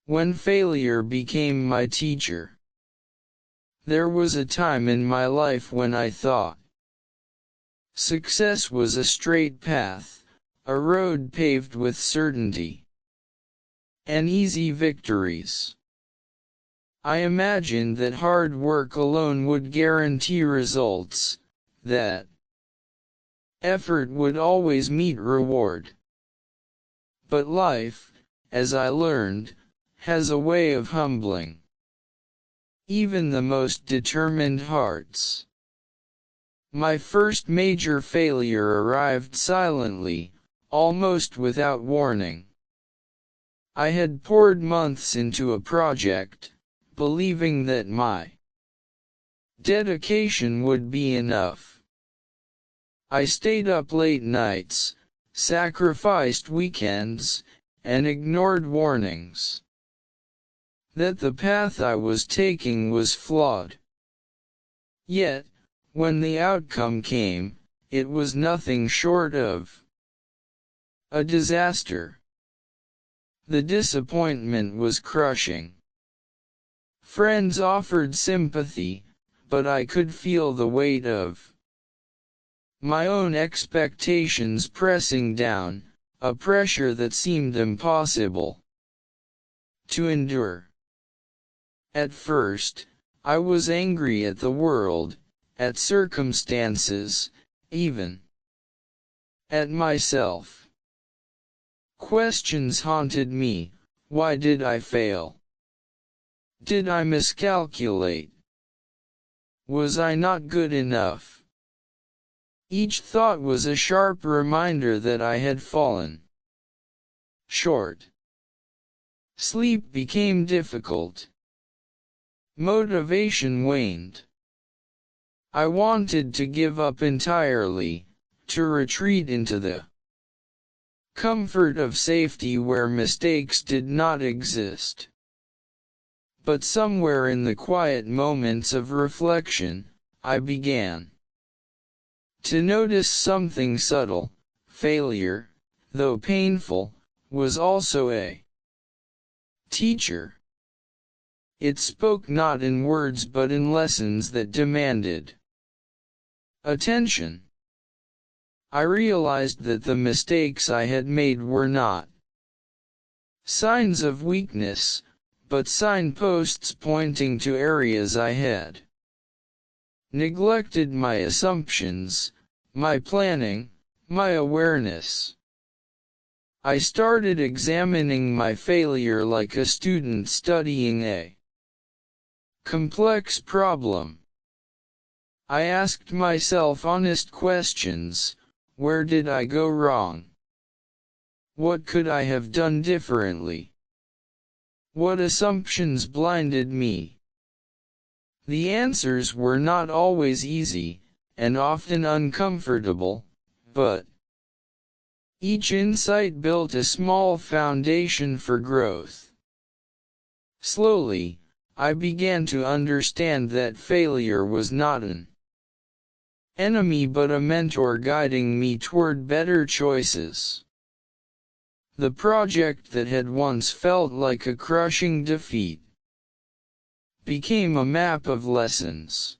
when failure became my teacher. There was a time in my life when I thought success was a straight path, a road paved with certainty and easy victories. I imagined that hard work alone would guarantee results, that effort would always meet reward. But life, as I learned, has a way of humbling even the most determined hearts. My first major failure arrived silently, almost without warning. I had poured months into a project, believing that my dedication would be enough. I stayed up late nights, sacrificed weekends, and ignored warnings that the path I was taking was flawed. Yet, when the outcome came, it was nothing short of a disaster. The disappointment was crushing. Friends offered sympathy, but I could feel the weight of my own expectations pressing down, a pressure that seemed impossible to endure. At first, I was angry at the world, at circumstances, even at myself. Questions haunted me. Why did I fail? Did I miscalculate? Was I not good enough? Each thought was a sharp reminder that I had fallen short. Sleep became difficult. Motivation waned. I wanted to give up entirely, to retreat into the comfort of safety where mistakes did not exist. But somewhere in the quiet moments of reflection, I began to notice something subtle. Failure, though painful, was also a teacher. It spoke not in words but in lessons that demanded attention. I realized that the mistakes I had made were not signs of weakness, but signposts pointing to areas I had neglected: my assumptions, my planning, my awareness. I started examining my failure like a student studying a complex problem. I asked myself honest questions. Where did I go wrong? What could I have done differently? What assumptions blinded me? The answers were not always easy, and often uncomfortable, but each insight built a small foundation for growth. Slowly, I began to understand that failure was not an enemy but a mentor guiding me toward better choices. The project that had once felt like a crushing defeat became a map of lessons.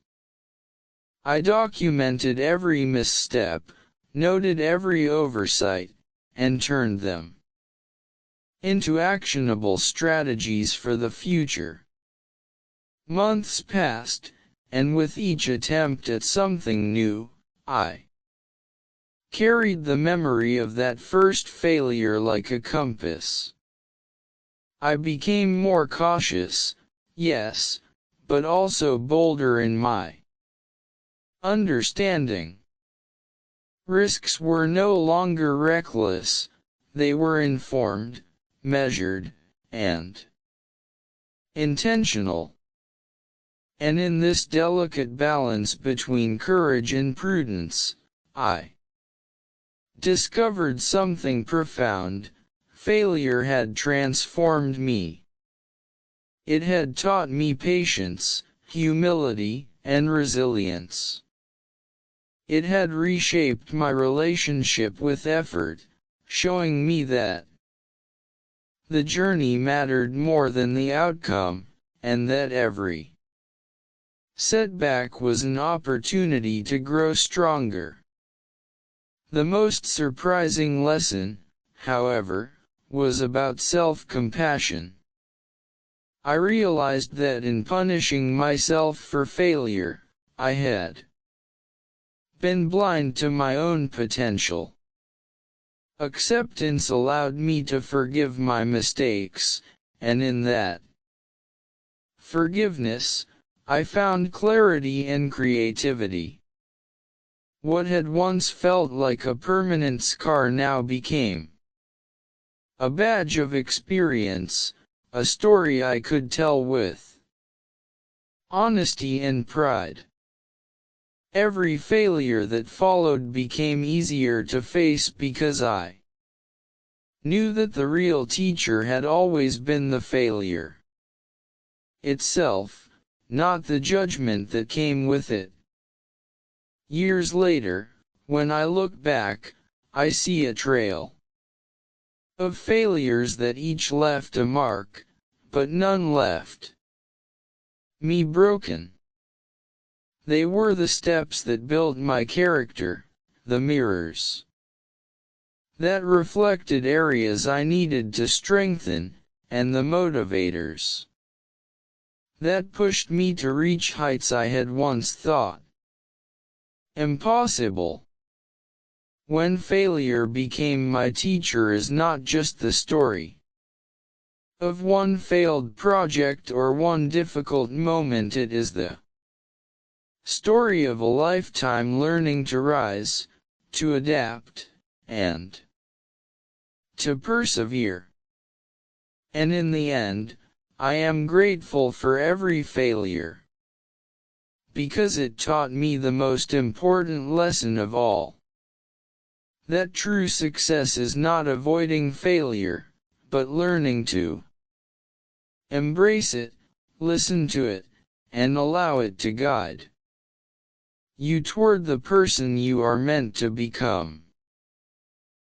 I documented every misstep, noted every oversight, and turned them into actionable strategies for the future. Months passed, and with each attempt at something new, I carried the memory of that first failure like a compass. I became more cautious, yes, but also bolder in my understanding. Risks were no longer reckless, they were informed, measured, and intentional. And in this delicate balance between courage and prudence, I discovered something profound. Failure had transformed me. It had taught me patience, humility, and resilience. It had reshaped my relationship with effort, showing me that the journey mattered more than the outcome, and that every setback was an opportunity to grow stronger. The most surprising lesson, however, was about self-compassion. I realized that in punishing myself for failure, I had been blind to my own potential. Acceptance allowed me to forgive my mistakes, and in that forgiveness, I found clarity and creativity. What had once felt like a permanent scar now became a badge of experience, a story I could tell with honesty and pride. Every failure that followed became easier to face because I knew that the real teacher had always been the failure itself, not the judgment that came with it. Years later, when I look back, I see a trail of failures that each left a mark, but none left me broken. They were the steps that built my character, the mirrors that reflected areas I needed to strengthen, and the motivators that pushed me to reach heights I had once thought impossible. When failure became my teacher is not just the story of one failed project or one difficult moment, it is the story of a lifetime learning to rise, to adapt, and to persevere. And in the end, I am grateful for every failure, because it taught me the most important lesson of all. That true success is not avoiding failure, but learning to embrace it, listen to it, and allow it to guide you toward the person you are meant to become.